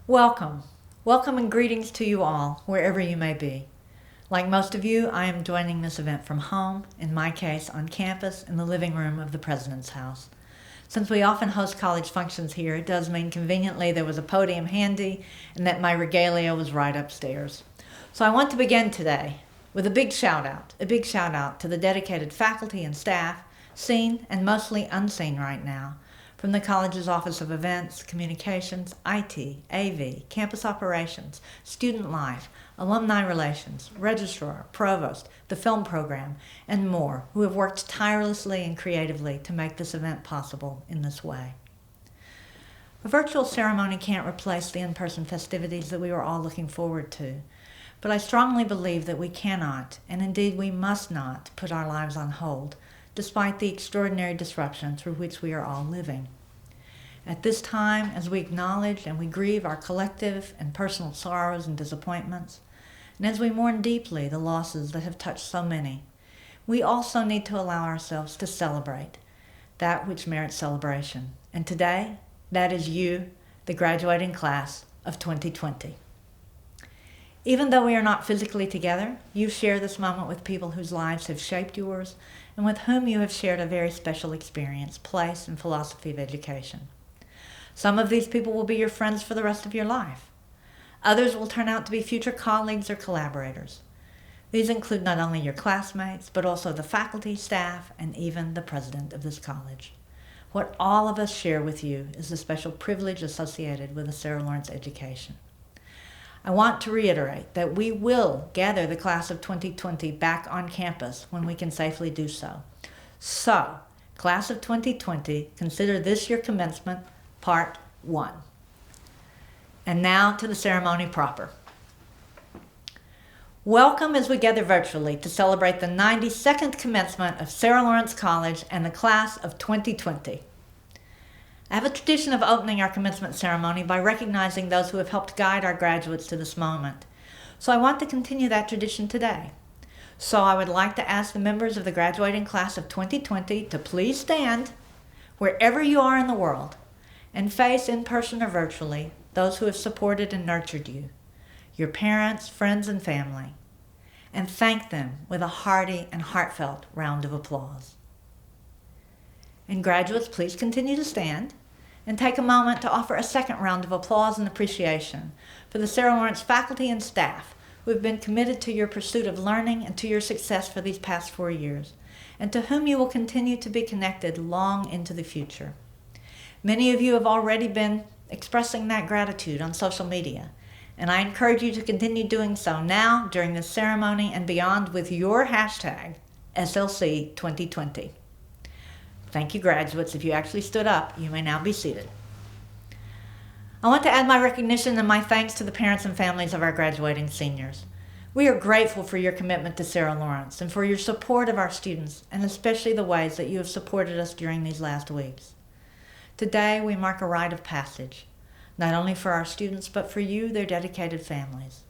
Welcome. Welcome and greetings to you all, wherever you may be. Like most of you, I am joining this event from home, in my case on campus in the living room of the President's House. Since we often host college functions here, it does mean conveniently there was a podium handy and that my regalia was right upstairs. So I want to begin today with a big shout out to the dedicated faculty and staff, seen and mostly unseen right now, from the college's Office of Events, Communications, IT, AV, Campus Operations, Student Life, Alumni Relations, Registrar, Provost, the Film Program, and more, who have worked tirelessly and creatively to make this event possible in this way. A virtual ceremony can't replace the in-person festivities that we were all looking forward to, but I strongly believe that we cannot, and indeed we must not, put our lives on hold, despite the extraordinary disruption through which we are all living. At this time, as we acknowledge and we grieve our collective and personal sorrows and disappointments, and as we mourn deeply the losses that have touched so many, we also need to allow ourselves to celebrate that which merits celebration. And today, that is you, the graduating class of 2020. Even though we are not physically together, you share this moment with people whose lives have shaped yours and with whom you have shared a very special experience, place, and philosophy of education. Some of these people will be your friends for the rest of your life. Others will turn out to be future colleagues or collaborators. These include not only your classmates, but also the faculty, staff, and even the president of this college. What all of us share with you is the special privilege associated with a Sarah Lawrence education. I want to reiterate that we will gather the class of 2020 back on campus when we can safely do so. So, class of 2020, consider this your commencement, part 1. And now to the ceremony proper. Welcome as we gather virtually to celebrate the 92nd commencement of Sarah Lawrence College and the class of 2020. I have a tradition of opening our commencement ceremony by recognizing those who have helped guide our graduates to this moment. So I want to continue that tradition today. So I would like to ask the members of the graduating class of 2020 to please stand wherever you are in the world and face, in person or virtually, those who have supported and nurtured you, your parents, friends, and family, and thank them with a hearty and heartfelt round of applause. And graduates, please continue to stand and take a moment to offer a second round of applause and appreciation for the Sarah Lawrence faculty and staff who have been committed to your pursuit of learning and to your success for these past 4 years, and to whom you will continue to be connected long into the future. Many of you have already been expressing that gratitude on social media, and I encourage you to continue doing so now during this ceremony and beyond with your hashtag SLC2020. Thank you, graduates. If you actually stood up, you may now be seated. I want to add my recognition and my thanks to the parents and families of our graduating seniors. We are grateful for your commitment to Sarah Lawrence and for your support of our students, and especially the ways that you have supported us during these last weeks. Today, we mark a rite of passage, not only for our students, but for you, their dedicated families.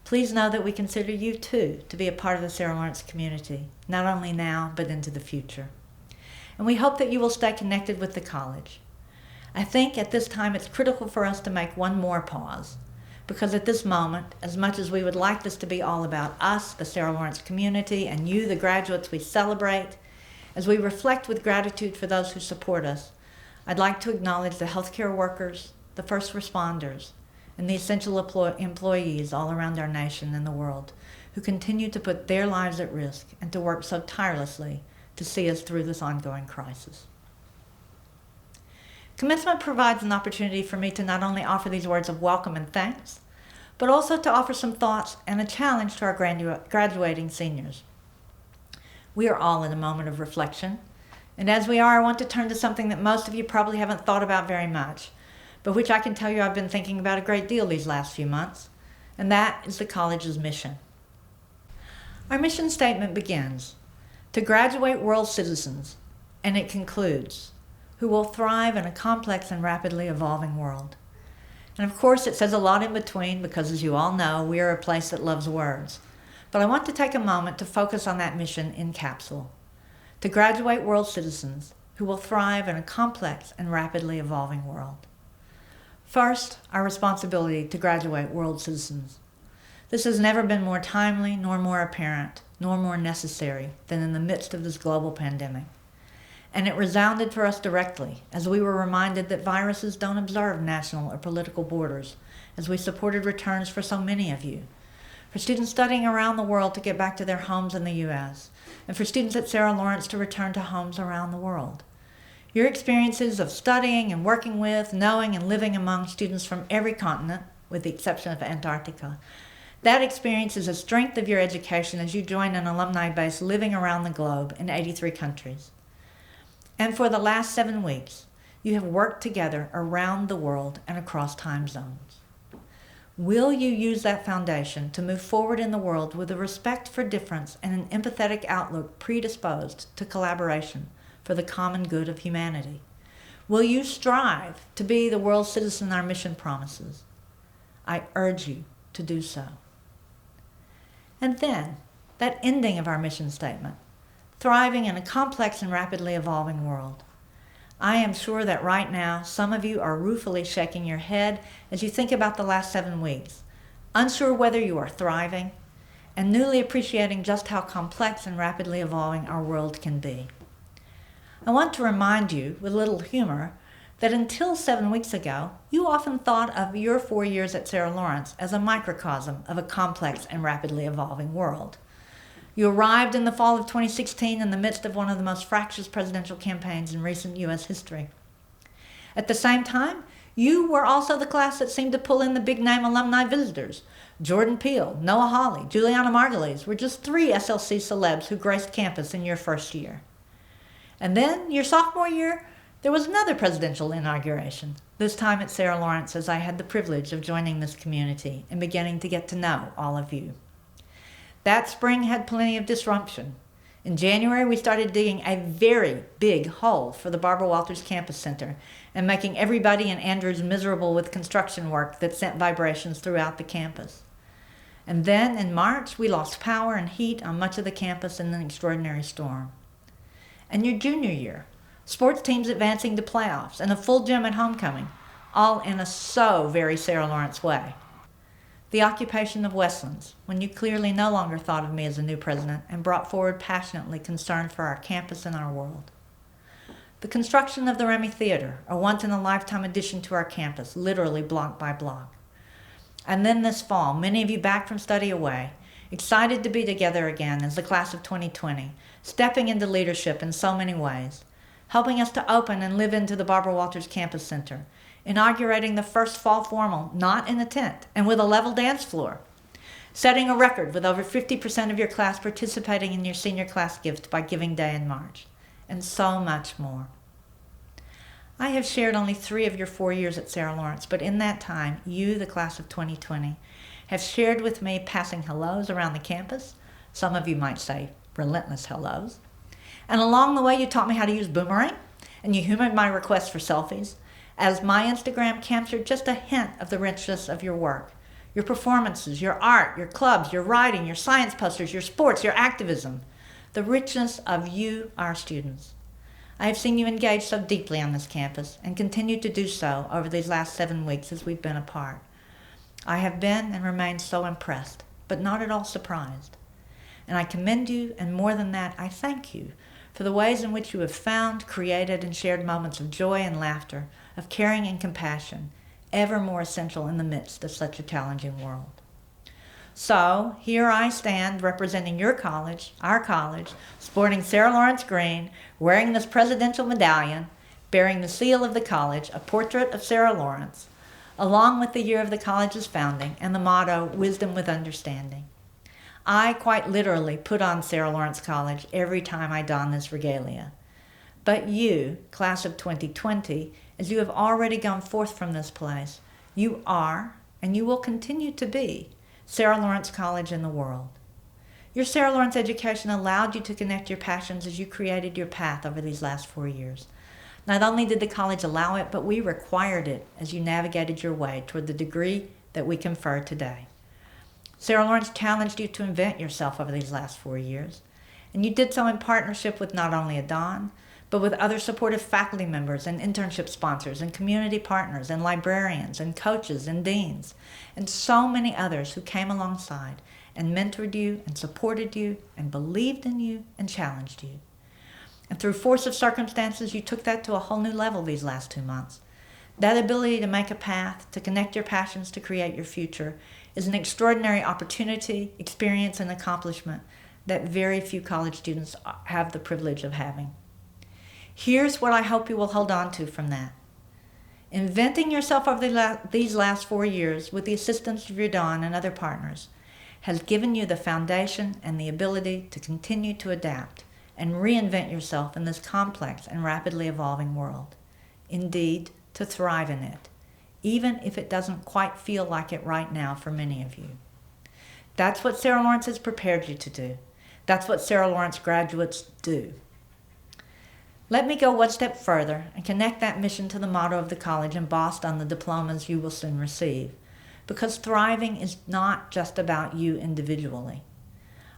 Please know that we consider you, too, to be a part of the Sarah Lawrence community, not only now, but into the future. And we hope that you will stay connected with the college. I think at this time it's critical for us to make one more pause, because at this moment, as much as we would like this to be all about us, the Sarah Lawrence community, and you, the graduates we celebrate, as we reflect with gratitude for those who support us, I'd like to acknowledge the healthcare workers, the first responders, and the essential employees all around our nation and the world who continue to put their lives at risk and to work so tirelessly to see us through this ongoing crisis. Commencement provides an opportunity for me to not only offer these words of welcome and thanks, but also to offer some thoughts and a challenge to our graduating seniors. We are all in a moment of reflection, and as we are, I want to turn to something that most of you probably haven't thought about very much, but which I can tell you I've been thinking about a great deal these last few months, and that is the college's mission. Our mission statement begins, to graduate world citizens, and it concludes, who will thrive in a complex and rapidly evolving world. And of course, it says a lot in between because, as you all know, we are a place that loves words. But I want to take a moment to focus on that mission in capsule, to graduate world citizens who will thrive in a complex and rapidly evolving world. First, our responsibility to graduate world citizens. This has never been more timely, nor more apparent, nor more necessary than in the midst of this global pandemic. And it resounded for us directly as we were reminded that viruses don't observe national or political borders, as we supported returns for so many of you. For students studying around the world to get back to their homes in the U.S., and for students at Sarah Lawrence to return to homes around the world. Your experiences of studying and working with, knowing and living among students from every continent, with the exception of Antarctica, that experience is a strength of your education as you join an alumni base living around the globe in 83 countries. And for the last 7 weeks, you have worked together around the world and across time zones. Will you use that foundation to move forward in the world with a respect for difference and an empathetic outlook predisposed to collaboration for the common good of humanity? Will you strive to be the world citizen our mission promises? I urge you to do so. And then, that ending of our mission statement, thriving in a complex and rapidly evolving world. I am sure that right now, some of you are ruefully shaking your head as you think about the last 7 weeks, unsure whether you are thriving, and newly appreciating just how complex and rapidly evolving our world can be. I want to remind you, with a little humor, that until 7 weeks ago, you often thought of your 4 years at Sarah Lawrence as a microcosm of a complex and rapidly evolving world. You arrived in the fall of 2016 in the midst of one of the most fractious presidential campaigns in recent U.S. history. At the same time, you were also the class that seemed to pull in the big-name alumni visitors. Jordan Peele, Noah Hawley, Juliana Margulies were just 3 SLC celebs who graced campus in your first year. And then, your sophomore year, there was another presidential inauguration, this time at Sarah Lawrence, as I had the privilege of joining this community and beginning to get to know all of you. That spring had plenty of disruption. In January, we started digging a very big hole for the Barbara Walters Campus Center and making everybody in Andrews miserable with construction work that sent vibrations throughout the campus. And then, in March, we lost power and heat on much of the campus in an extraordinary storm. And your junior year, sports teams advancing to playoffs, and a full gym at homecoming, all in a so very Sarah Lawrence way. The occupation of Westlands, when you clearly no longer thought of me as a new president and brought forward passionately concern for our campus and our world. The construction of the Remy Theater, a once-in-a-lifetime addition to our campus, literally block by block. And then this fall, many of you back from study away, excited to be together again as the class of 2020, stepping into leadership in so many ways, helping us to open and live into the Barbara Walters Campus Center, inaugurating the first fall formal, not in a tent, and with a level dance floor, setting a record with over 50% of your class participating in your senior class gift by Giving Day in March, and so much more. I have shared only 3 of your 4 years at Sarah Lawrence, but in that time, you, the class of 2020, have shared with me passing hellos around the campus, some of you might say relentless hellos, and along the way you taught me how to use Boomerang, and you humored my requests for selfies, as my Instagram captured just a hint of the richness of your work, your performances, your art, your clubs, your writing, your science posters, your sports, your activism, the richness of you, our students. I have seen you engage so deeply on this campus and continue to do so over these last 7 weeks as we've been apart. I have been and remain so impressed, but not at all surprised. And I commend you, and more than that, I thank you for the ways in which you have found, created, and shared moments of joy and laughter, of caring and compassion, ever more essential in the midst of such a challenging world. So, here I stand representing your college, our college, sporting Sarah Lawrence green, wearing this presidential medallion, bearing the seal of the college, a portrait of Sarah Lawrence, along with the year of the college's founding and the motto, Wisdom with Understanding. I quite literally put on Sarah Lawrence College every time I don this regalia. But you, class of 2020, as you have already gone forth from this place, you are, and you will continue to be, Sarah Lawrence College in the world. Your Sarah Lawrence education allowed you to connect your passions as you created your path over these last 4 years. Not only did the college allow it, but we required it as you navigated your way toward the degree that we confer today. Sarah Lawrence challenged you to invent yourself over these last 4 years, and you did so in partnership with not only Adon, but with other supportive faculty members and internship sponsors and community partners and librarians and coaches and deans and so many others who came alongside and mentored you and supported you and believed in you and challenged you. And through force of circumstances, you took that to a whole new level these last 2 months. That ability to make a path, to connect your passions to create your future, is an extraordinary opportunity, experience, and accomplishment that very few college students have the privilege of having. Here's what I hope you will hold on to from that. Inventing yourself over these last 4 years with the assistance of your Dawn and other partners has given you the foundation and the ability to continue to adapt and reinvent yourself in this complex and rapidly evolving world. Indeed, to thrive in it, even if it doesn't quite feel like it right now for many of you. That's what Sarah Lawrence has prepared you to do. That's what Sarah Lawrence graduates do. Let me go one step further and connect that mission to the motto of the college embossed on the diplomas you will soon receive, because thriving is not just about you individually.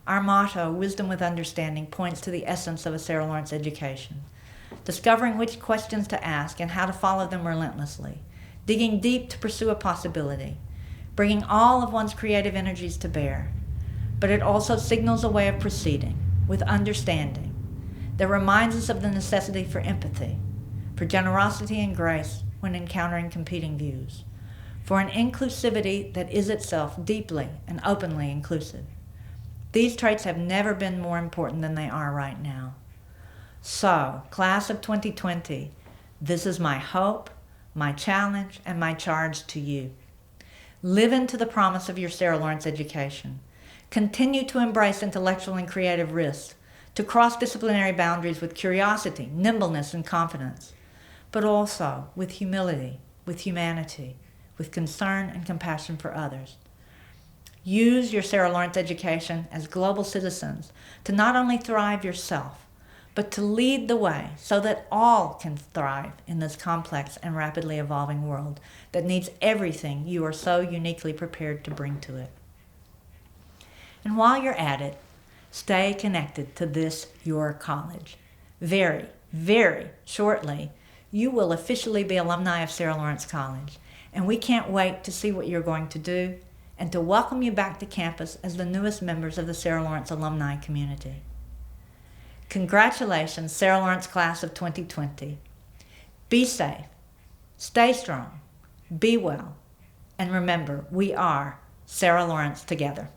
Our motto, Wisdom with Understanding, points to the essence of a Sarah Lawrence education, discovering which questions to ask and how to follow them relentlessly, digging deep to pursue a possibility, bringing all of one's creative energies to bear. But it also signals a way of proceeding with understanding that reminds us of the necessity for empathy, for generosity and grace when encountering competing views, for an inclusivity that is itself deeply and openly inclusive. These traits have never been more important than they are right now. So, class of 2020, this is my hope, my challenge, and my charge to you. Live into the promise of your Sarah Lawrence education. Continue to embrace intellectual and creative risks, to cross disciplinary boundaries with curiosity, nimbleness, and confidence, but also with humility, with humanity, with concern and compassion for others. Use your Sarah Lawrence education as global citizens to not only thrive yourself, but to lead the way so that all can thrive in this complex and rapidly evolving world that needs everything you are so uniquely prepared to bring to it. And while you're at it, stay connected to this, your college. Very, very shortly, you will officially be alumni of Sarah Lawrence College, and we can't wait to see what you're going to do and to welcome you back to campus as the newest members of the Sarah Lawrence alumni community. Congratulations, Sarah Lawrence class of 2020. Be safe, stay strong, be well, and remember, we are Sarah Lawrence together.